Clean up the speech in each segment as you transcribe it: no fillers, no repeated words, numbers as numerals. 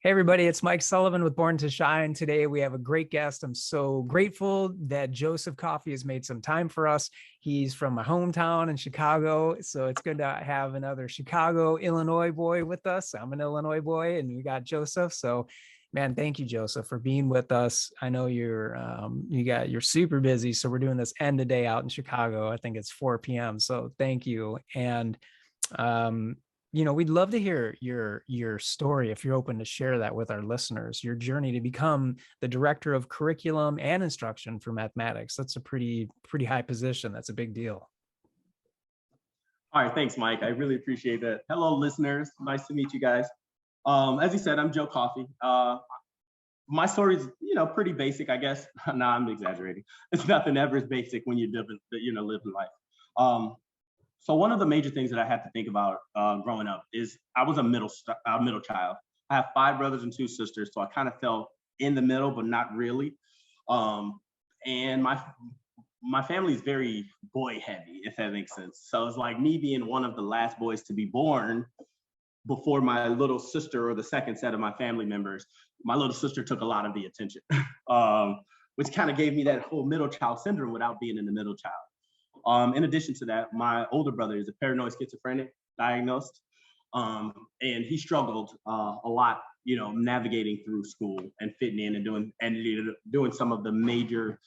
Hey everybody, it's Mike Sullivan with Born to Shine. Today we have a great guest. I'm so grateful that Joseph Coffee has made some time for us. He's from my hometown in Chicago, so it's good to have another Chicago, Illinois boy with us. I'm an Illinois boy, and we got Joseph. So, man, thank you, Joseph, for being with us. I know you're super busy, so we're doing this end of day out in Chicago. I think it's 4 p.m. So thank you. And um, we'd love to hear your story if you're open to share that with our listeners, your journey to become the director of curriculum and instruction for mathematics. That's a pretty high position. That's a big deal. All right, thanks, Mike. I really appreciate that. Hello, listeners. Nice to meet you guys. As you said, I'm Joe Coffee. My story is, pretty basic, I guess. No, I'm exaggerating. It's nothing ever as basic when you're living life. So one of the major things that I had to think about growing up is I was a middle child. I have 5 brothers and 2 sisters, so I kind of fell in the middle, but not really. And my family is very boy heavy, if that makes sense. So it's like me being one of the last boys to be born before my little sister or the second set of my family members. My little sister took a lot of the attention, which kind of gave me that whole middle child syndrome without being in the middle child. In addition to that, my older brother is a paranoid schizophrenic diagnosed, and he struggled a lot, navigating through school and fitting in and doing some of the major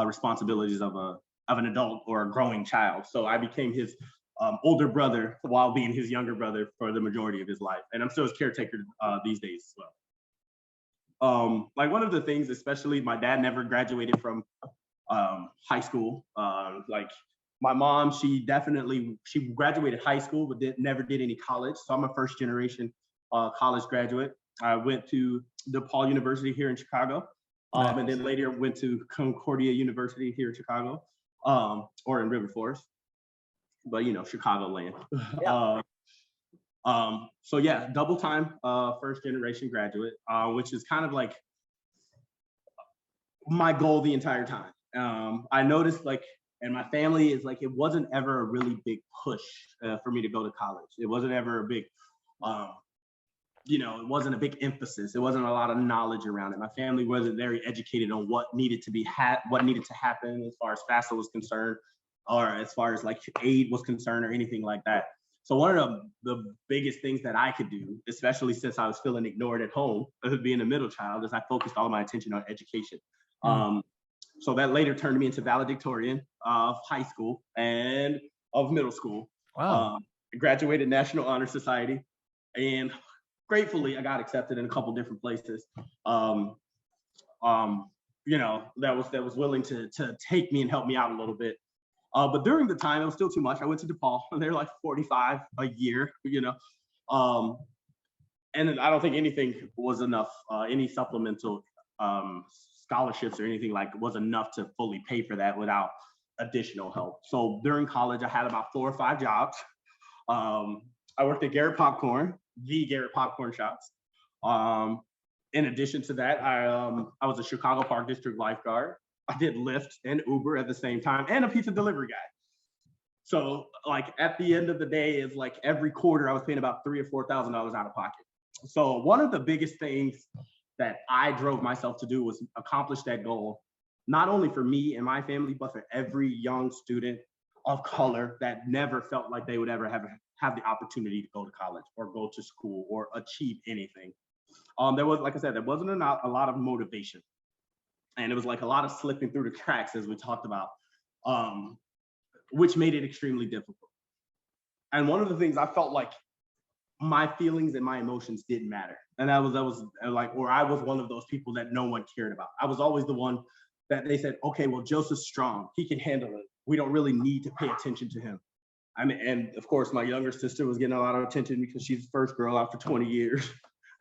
responsibilities of an adult or a growing child. So I became his older brother while being his younger brother for the majority of his life, and I'm still his caretaker these days as well. Like one of the things, especially, my dad never graduated from high school. My mom, she graduated high school, but never did any college. So I'm a first generation college graduate. I went to DePaul University here in Chicago, nice. And then later went to Concordia University here in Chicago, or in River Forest, but Chicagoland. Yeah. So yeah, double time first generation graduate, which is kind of like my goal the entire time. I noticed and my family is like, it wasn't ever a really big push for me to go to college. It wasn't ever a big, it wasn't a big emphasis. It wasn't a lot of knowledge around it. My family wasn't very educated on what needed to happen as far as FAFSA was concerned, or as far as like aid was concerned or anything like that. So one of the biggest things that I could do, especially since I was feeling ignored at home, being a middle child, is I focused all my attention on education. So that later turned me into valedictorian of high school and of middle school. Wow. I graduated National Honor Society, and gratefully I got accepted in a couple different places. That was willing to take me and help me out a little bit. But during the time, it was still too much. I went to DePaul, and they're like $45 a year, and I don't think anything was enough, any supplemental scholarships or anything was enough to fully pay for that without additional help. So during college, I had about 4 or 5 jobs. I worked at Garrett Popcorn, the Garrett Popcorn shops. In addition to that, I was a Chicago Park District lifeguard. I did Lyft and Uber at the same time, and a pizza delivery guy. So at the end of the day, is every quarter I was paying about $3,000 or $4,000 out of pocket. So one of the biggest things that I drove myself to do was accomplish that goal, not only for me and my family, but for every young student of color that never felt like they would ever have the opportunity to go to college or go to school or achieve anything. There was, like I said, there wasn't a lot of motivation. And it was a lot of slipping through the cracks, as we talked about, which made it extremely difficult. And one of the things I felt like my feelings and my emotions didn't matter. And I was one of those people that no one cared about. I was always the one that they said, okay, well, Joseph's strong. He can handle it. We don't really need to pay attention to him. And of course, my younger sister was getting a lot of attention because she's the first girl after 20 years.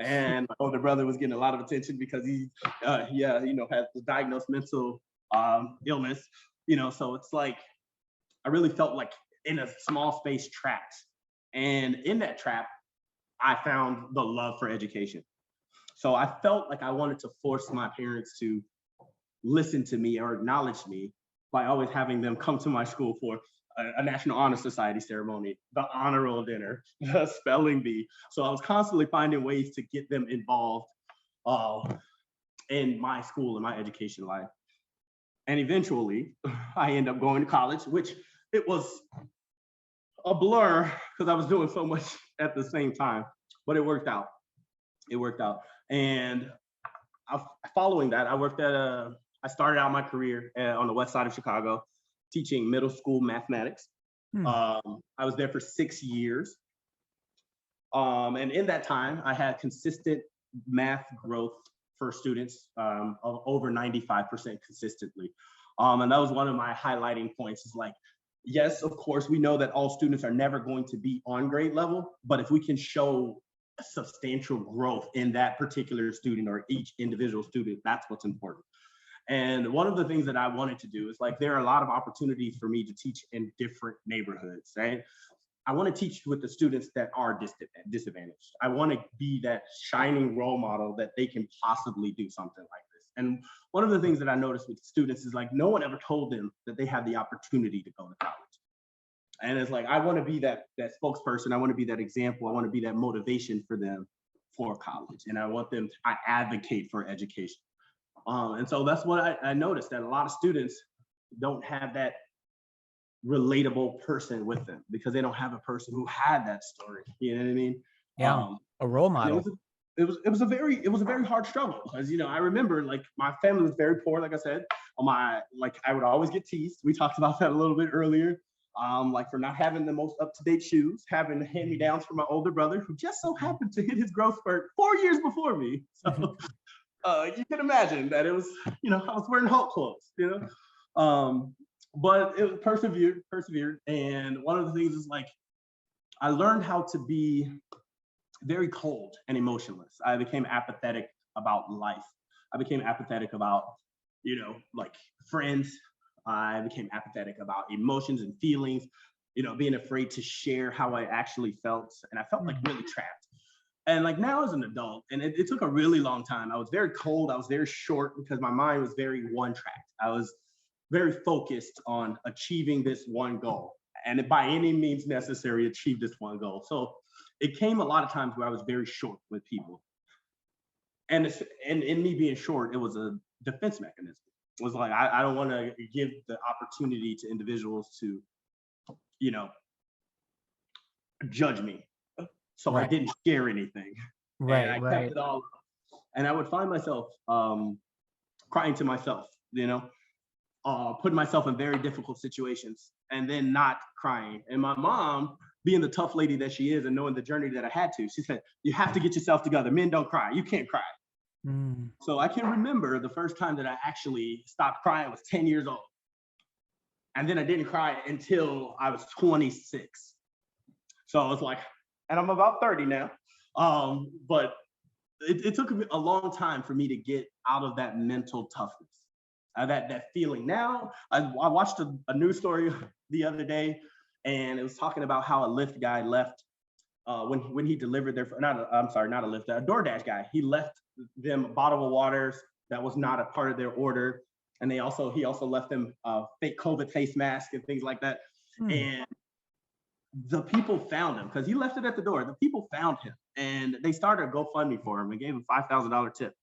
And my older brother was getting a lot of attention because he, had the diagnosed mental illness. So it's I really felt in a small space trapped. And in that trap, I found the love for education. So I felt like I wanted to force my parents to listen to me or acknowledge me by always having them come to my school for a National Honor Society ceremony, the honor roll dinner, the spelling bee. So I was constantly finding ways to get them involved in my school, in my education life. And eventually I ended up going to college, which it was a blur because I was doing so much at the same time, but it worked out. It worked out. And following that, I started out my career on the west side of Chicago, teaching middle school mathematics. I was there for 6 years. And in that time, I had consistent math growth for students of over 95% consistently. And that was one of my highlighting points, is like, yes, of course, we know that all students are never going to be on grade level, but if we can show substantial growth in that particular student or each individual student, that's what's important. And one of the things that I wanted to do is, like, there are a lot of opportunities for me to teach in different neighborhoods, right? I want to teach with the students that are disadvantaged. I want to be that shining role model that they can possibly do something like this. And one of the things that I noticed with students is, like, no one ever told them that they have the opportunity to go to college. And it's like, I want to be that spokesperson. I want to be that example. I want to be that motivation for them for college. And I advocate for education. And so that's what I noticed, that a lot of students don't have that relatable person with them because they don't have a person who had that story. You know what I mean? Yeah, a role model. It was a very hard struggle, because, you know, I remember, like, my family was very poor, like I said. I would always get teased. We talked about that a little bit earlier. Like, for not having the most up-to-date shoes, having hand-me-downs from my older brother, who just so happened to hit his growth spurt 4 years before me. So you can imagine that it was, you know, I was wearing Hulk clothes, you know. But it persevered. And one of the things is, like, I learned how to be very cold and emotionless. I became apathetic about life. I became apathetic about, you know, like, friends. I became apathetic about emotions and feelings, you know, being afraid to share how I actually felt. And I felt, like, really trapped. And, like, now as an adult, and it took a really long time. I was very cold. I was very short because my mind was very one-tracked. I was very focused on achieving this one goal, and by any means necessary, achieve this one goal. So it came a lot of times where I was very short with people. And in me being short, it was a defense mechanism. It was like, I don't want to give the opportunity to individuals to, you know, judge me. So right. I didn't share anything. Right, and I right. kept it all. And I would find myself crying to myself, you know, putting myself in very difficult situations and then not crying. And my mom, being the tough lady that she is and knowing the journey that I had to, she said, you have to get yourself together. Men don't cry. You can't cry. So I can remember the first time that I actually stopped crying was 10 years old. And then I didn't cry until I was 26. So I was like, and I'm about 30 now. But it took a long time for me to get out of that mental toughness. That feeling. Now, I watched a news story the other day, and it was talking about how a Lyft guy left when he delivered a DoorDash guy. He left them a bottle of water that was not a part of their order, and he also left them fake COVID face mask and things like that. And the people found him because he left it at the door. The people found him, and they started a GoFundMe for him and gave him $5,000 tip.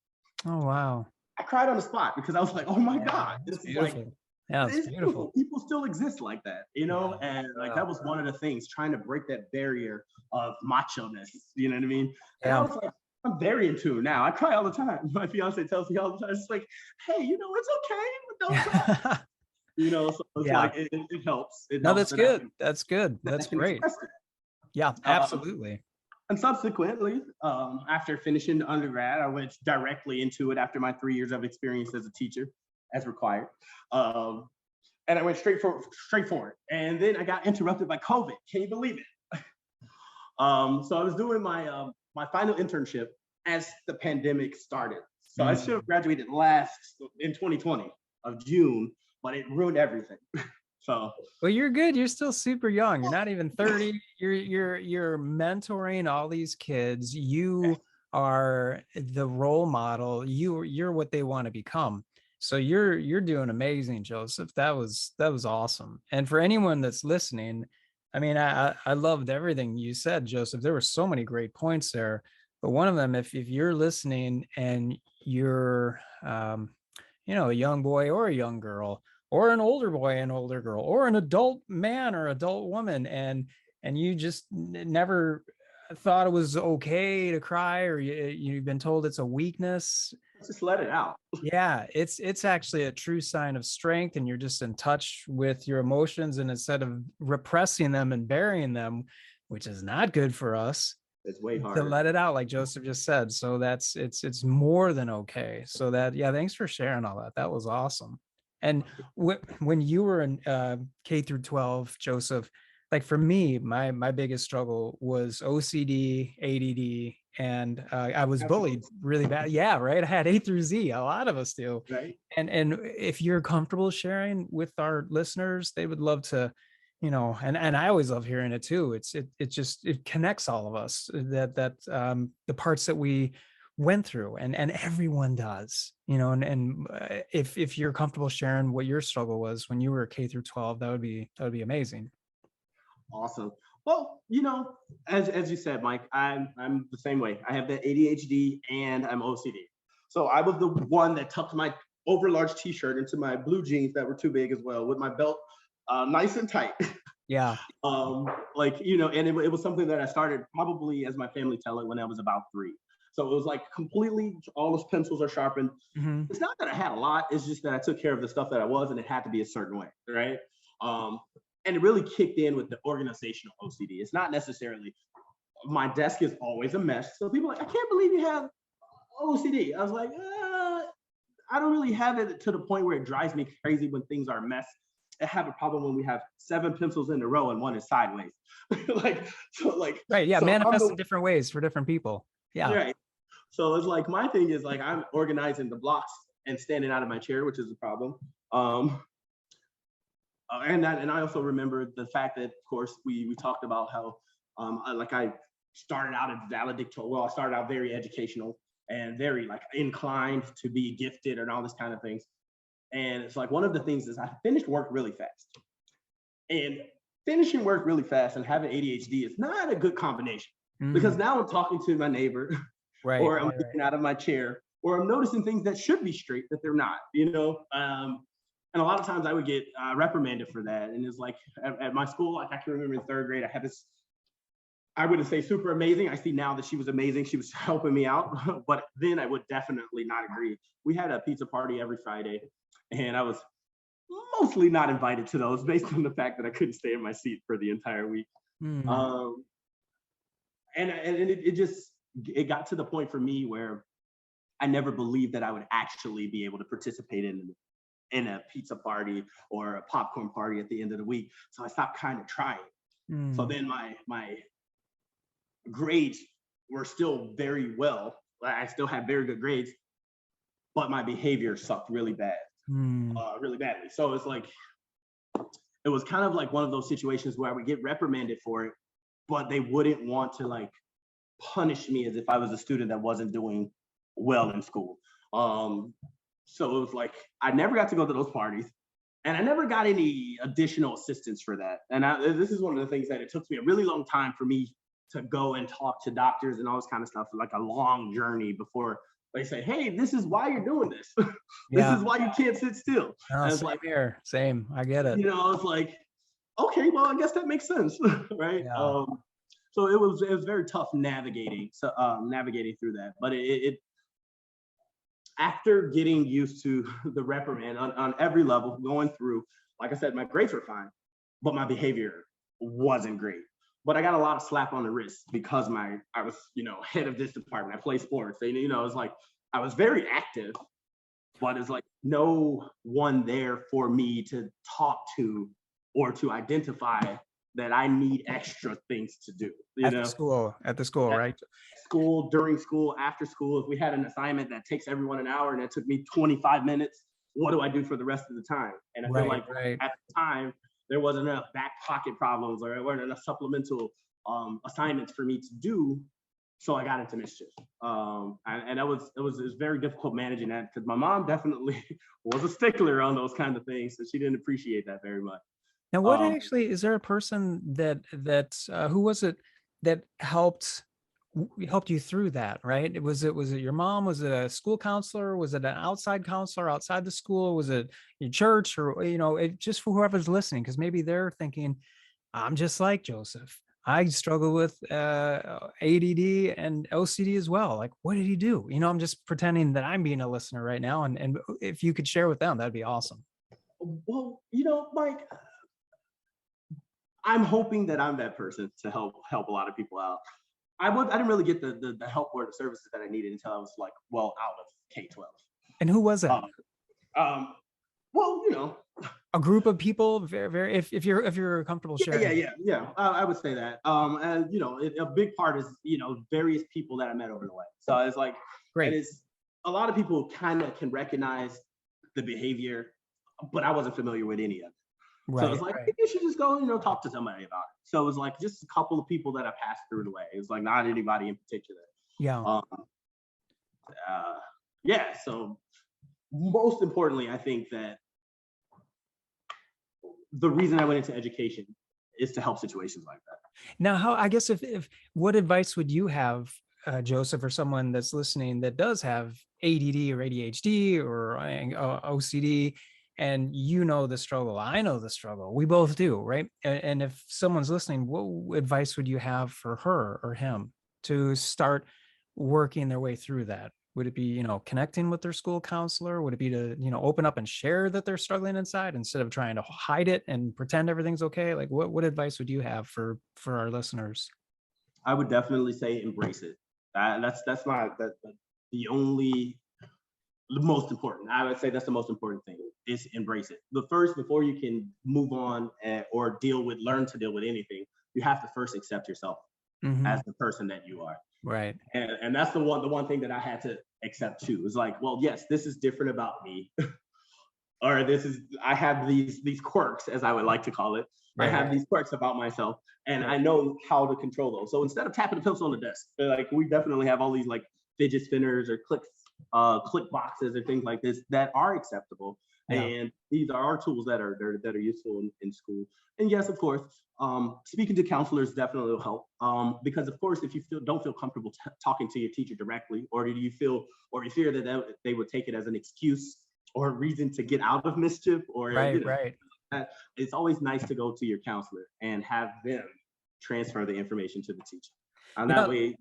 Oh wow. I cried on the spot because I was like, oh my God, this is beautiful. like, yeah, it's beautiful. People still exist like that, you know? Yeah. And like, that was one of the things, trying to break that barrier of macho-ness, you know what I mean? And I was like, I'm very in tune now. I cry all the time. My fiance tells me all the time, it's like, hey, you know, it's okay, but don't cry. You know, so it's like, it helps. That's good. That's good. That's great. Yeah, absolutely. And subsequently, after finishing the undergrad, I went directly into it after my 3 years of experience as a teacher, as required. And I went straight for it. And then I got interrupted by COVID. Can you believe it? So I was doing my my final internship as the pandemic started. So I should have graduated in 2020 of June, but it ruined everything. So, well, you're good. You're still super young. You're not even 30. You're mentoring all these kids. You are the role model. You're what they want to become. So you're doing amazing, Joseph. That was awesome. And for anyone that's listening, I mean, I loved everything you said, Joseph. There were so many great points there. But one of them, if you're listening and you're, a young boy or a young girl, or an older boy and older girl, or an adult man or adult woman, and you just never thought it was okay to cry, or you've been told it's a weakness. Just let it out. Yeah, it's actually a true sign of strength, and you're just in touch with your emotions, and instead of repressing them and burying them, which is not good for us, It's way to harder. let it out, like Joseph just said. So it's more than okay. So that, yeah, thanks for sharing all that. That was awesome. And when you were in K through 12, Joseph, like for me, my biggest struggle was OCD, ADD, and I was bullied Absolutely. really bad. Yeah, right. I had A through Z. A lot of us do. Right. And if you're comfortable sharing with our listeners, they would love to, and I always love hearing it too. It connects all of us, that the parts that we went through, and everyone does, and if you're comfortable sharing what your struggle was when you were K through 12, that would be amazing. Awesome. Well, as you said, Mike, I'm the same way. I have the ADHD and I'm OCD. So I was the one that tucked my overlarge T-shirt into my blue jeans that were too big as well, with my belt nice and tight. Yeah. And it was something that I started probably, as my family tell it, when I was about 3. So it was like completely, all those pencils are sharpened. Mm-hmm. It's not that I had a lot, it's just that I took care of the stuff that I was, and it had to be a certain way, right? And it really kicked in with the organizational OCD. It's not necessarily, my desk is always a mess. So people are like, I can't believe you have OCD. I was like, I don't really have it to the point where it drives me crazy when things are a mess. I have a problem when we have 7 pencils in a row and one is sideways. Right. Yeah. So manifest in different ways for different people. Yeah. Right. So it's like, my thing is like, I'm organizing the blocks and standing out of my chair, which is a problem. And I also remember the fact that, of course, we talked about how I started out at valedictorian. Well, I started out very educational and very like inclined to be gifted and all this kind of things. And it's like, one of the things is I finished work really fast. And finishing work really fast and having ADHD is not a good combination, because now I'm talking to my neighbor, Right. or I'm getting out of my chair, or I'm noticing things that should be straight that they're not, and a lot of times I would get reprimanded for that. And it's like at my school, like I can remember in 3rd grade, I had this, I wouldn't say super amazing. I see now that she was amazing. She was helping me out, but then I would definitely not agree. We had a pizza party every Friday, and I was mostly not invited to those based on the fact that I couldn't stay in my seat for the entire week. And it got to the point for me where I never believed that I would actually be able to participate in a pizza party or a popcorn party at the end of the week. So I stopped kind of trying. So then my grades were still very well. I still had very good grades, but my behavior sucked really bad, really badly. So it's like, it was kind of like one of those situations where I would get reprimanded for it, but they wouldn't want to like punish me as if I was a student that wasn't doing well in school. So it was like, I never got to go to those parties, and I never got any additional assistance for that. And this is one of the things that it took me a really long time for me to go and talk to doctors and all this kind of stuff, like a long journey before they say, hey, this is why you're doing this. This is why you can't sit still. Oh, same like, here. Same. I get it. It's like, okay, well, I guess that makes sense, right? Yeah. So it was very tough navigating through that. But it after getting used to the reprimand on every level, going through, like I said, my grades were fine, but my behavior wasn't great. But I got a lot of slap on the wrist because I was, head of this department. I play sports. It's like I was very active, but it's like no one there for me to talk to or to identify that I need extra things to do. At the school, right? School, during school, after school. If we had an assignment that takes everyone an hour and it took me 25 minutes, what do I do for the rest of the time? And I feel like at the time, there wasn't enough back pocket problems, or there weren't enough supplemental assignments for me to do. So I got into mischief. And it was very difficult managing that, because my mom definitely was a stickler on those kind of things. So she didn't appreciate that very much. Now, what actually, is there a person that who was it that helped helped you through that, right? Was it your mom? Was it a school counselor? Was it an outside counselor outside the school? Was it your church? Or, it just for whoever's listening, because maybe they're thinking, I'm just like Joseph. I struggle with ADD and OCD as well. Like, what did he do? I'm just pretending that I'm being a listener right now. And if you could share with them, that'd be awesome. Well, Mike, I'm hoping that I'm that person to help a lot of people out. I didn't really get the help or the services that I needed until I was like out of K-12. And who was it? Well, a group of people, very, very, if you're comfortable sharing. Yeah. I would say that. And a big part is various people that I met over the way. So it's like, great. It is a lot of people kind of can recognize the behavior, but I wasn't familiar with any of it. Right, so it's like, you should just go, talk to somebody about it. So it was like just a couple of people that I passed through the way. It was like not anybody in particular. Yeah. So most importantly, I think that the reason I went into education is to help situations like that. Now, I guess if what advice would you have, Joseph, or someone that's listening that does have ADD or ADHD or OCD, and the struggle, I know the struggle, we both do, right? And if someone's listening, what advice would you have for her or him to start working their way through that? Would it be, connecting with their school counselor? Would it be to, open up and share that they're struggling inside instead of trying to hide it and pretend everything's okay? Like what advice would you have for our listeners? I would definitely say embrace it. That's the most important. I would say that's the most important thing is embrace it. Before you can move on or learn to deal with anything, you have to first accept yourself as the person that you are. Right. And that's the one thing that I had to accept too. It's like, well, yes, this is different about me. Or I have these quirks, as I would like to call it. Right. I have these quirks about myself, and I know how to control those. So instead of tapping the pencil on the desk, like we definitely have all these like fidget spinners or click boxes or things like this that are acceptable. Yeah. And these are our tools that are useful in school. And yes, of course, speaking to counselors definitely will help. Because of course, if you don't feel comfortable talking to your teacher directly, or you fear that they would take it as an excuse or a reason to get out of mischief, or right. It's always nice to go to your counselor and have them transfer the information to the teacher. And that way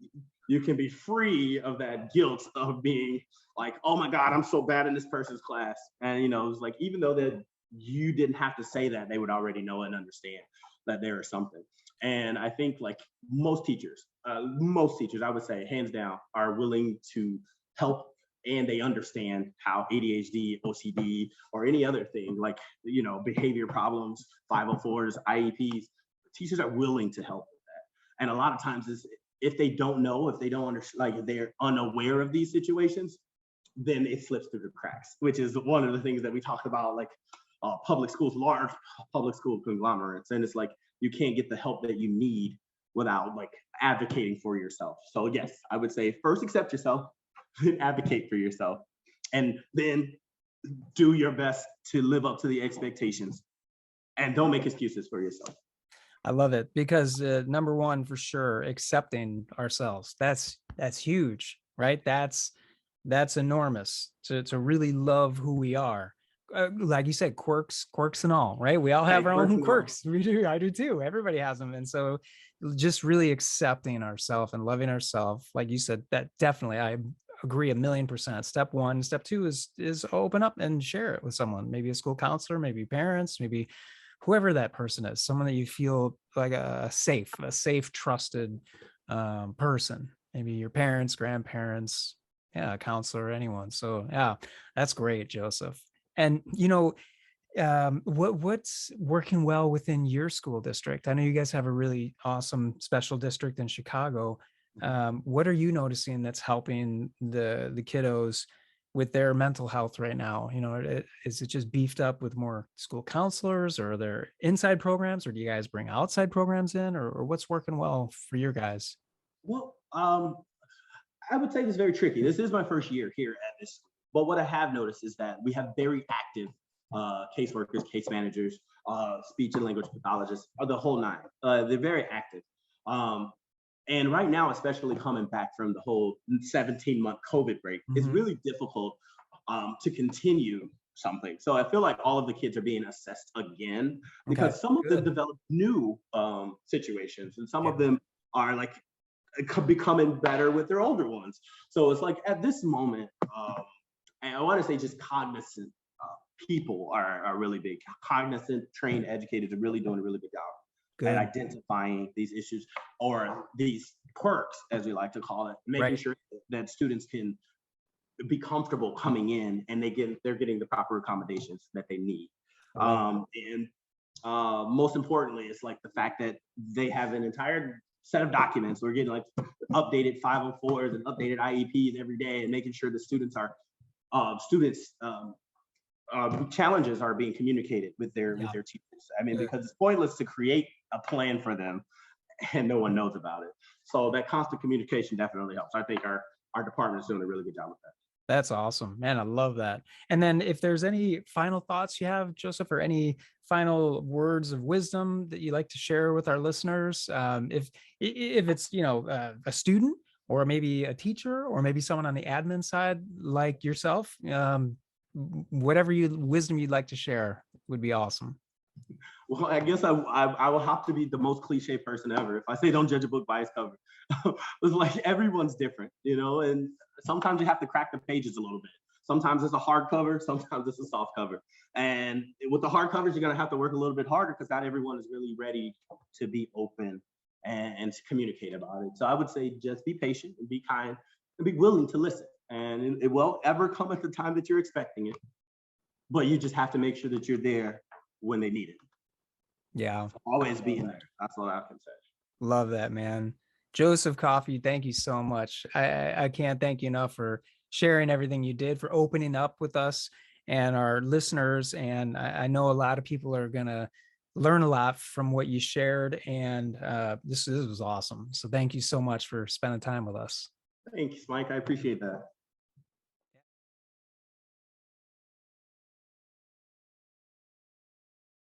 you can be free of that guilt of being like, oh my God, I'm so bad in this person's class. And it's like, even though that you didn't have to say that, they would already know and understand that there is something. And I think like most teachers, I would say hands down, are willing to help, and they understand how ADHD, OCD, or any other thing like, behavior problems, 504s, IEPs, teachers are willing to help with that. And a lot of times if they don't know, if they don't understand, like if they're unaware of these situations, then it slips through the cracks, which is one of the things that we talked about, like public schools, large public school conglomerates. And it's like, you can't get the help that you need without like advocating for yourself. So yes, I would say first accept yourself, then advocate for yourself, and then do your best to live up to the expectations, and don't make excuses for yourself. I love it, because number one, for sure, accepting ourselves. That's huge, right? That's enormous to really love who we are. Like you said, quirks and all, right? We all have our own quirks. We do. I do too. Everybody has them. And so just really accepting ourselves and loving ourselves, like you said, that definitely, I agree 1,000,000%. Step one. Step two is open up and share it with someone, maybe a school counselor, maybe parents, maybe whoever that person is, someone that you feel like a safe, trusted person, maybe your parents, grandparents, a counselor, anyone. So yeah, that's great, Joseph. And what's working well within your school district? I know you guys have a really awesome special district in Chicago. What are you noticing that's helping the kiddos with their mental health right now? Is it just beefed up with more school counselors, or are there inside programs, or do you guys bring outside programs in, or what's working well for your guys? Well, I would say this is very tricky. This is my first year here at this school, but what I have noticed is that we have very active caseworkers, case managers, speech and language pathologists, the whole nine. They're very active. And right now, especially coming back from the whole 17-month COVID break, it's really difficult to continue something. So I feel like all of the kids are being assessed again because some of them develop new situations, and some of them are like becoming better with their older ones. So it's like at this moment, and I want to say just cognizant people are really big. Cognizant, trained, educated are really doing a really good job at identifying these issues or these quirks, as we like to call it, making sure that students can be comfortable coming in and they're getting the proper accommodations that they need. And most importantly, it's like the fact that they have an entire set of documents. We're getting like updated 504s and updated IEPs every day, and making sure the challenges are being communicated with their teachers. I mean, because it's pointless to create a plan for them and no one knows about it. So that constant communication definitely helps. I think our department is doing a really good job with that. That's awesome, man. I love that. And then if there's any final thoughts you have, Joseph, or any final words of wisdom that you like to share with our listeners, if it's, a student or maybe a teacher or maybe someone on the admin side like yourself, whatever wisdom you'd like to share would be awesome. Well, I guess I will have to be the most cliche person ever if I say don't judge a book by its cover. It's like everyone's different, and sometimes you have to crack the pages a little bit. Sometimes it's a hard cover, sometimes it's a soft cover. And with the hard covers, you're gonna have to work a little bit harder because not everyone is really ready to be open and to communicate about it. So I would say just be patient and be kind and be willing to listen. And it won't ever come at the time that you're expecting it, but you just have to make sure that you're there when they need it. Yeah. Always being there. That's what I can say. Love that, man. Joseph Coffee, thank you so much. I can't thank you enough for sharing everything you did, for opening up with us and our listeners. And I know a lot of people are going to learn a lot from what you shared. And this was awesome. So thank you so much for spending time with us. Thanks, Mike. I appreciate that.